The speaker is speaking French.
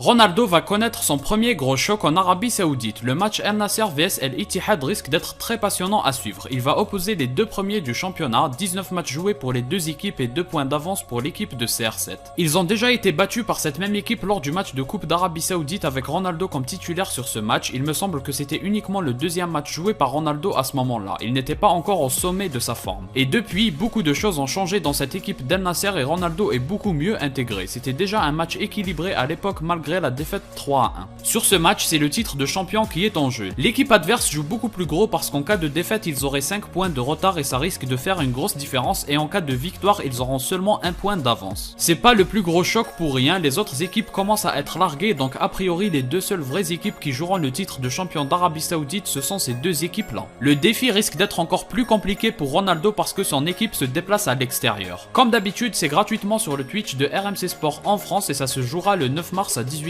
Ronaldo va connaître son premier gros choc en Arabie Saoudite. Le match El Nasser vs El Ittihad risque d'être très passionnant à suivre. Il va opposer les deux premiers du championnat, 19 matchs joués pour les deux équipes et 2 points d'avance pour l'équipe de CR7. Ils ont déjà été battus par cette même équipe lors du match de Coupe d'Arabie Saoudite avec Ronaldo comme titulaire sur ce match. Il me semble que c'était uniquement le deuxième match joué par Ronaldo à ce moment-là. Il n'était pas encore au sommet de sa forme. Et depuis, beaucoup de choses ont changé dans cette équipe d'El Nasser et Ronaldo est beaucoup mieux intégré. C'était déjà un match équilibré à l'époque malgré la défaite 3-1. Sur ce match, c'est le titre de champion qui est en jeu. L'équipe adverse joue beaucoup plus gros parce qu'en cas de défaite, ils auraient 5 points de retard et ça risque de faire une grosse différence et en cas de victoire, ils auront seulement 1 point d'avance. C'est pas le plus gros choc pour rien, les autres équipes commencent à être larguées donc a priori les deux seules vraies équipes qui joueront le titre de champion d'Arabie Saoudite, ce sont ces deux équipes-là. Le défi risque d'être encore plus compliqué pour Ronaldo parce que son équipe se déplace à l'extérieur. Comme d'habitude, c'est gratuitement sur le Twitch de RMC Sport en France et ça se jouera le 9 mars à 18h.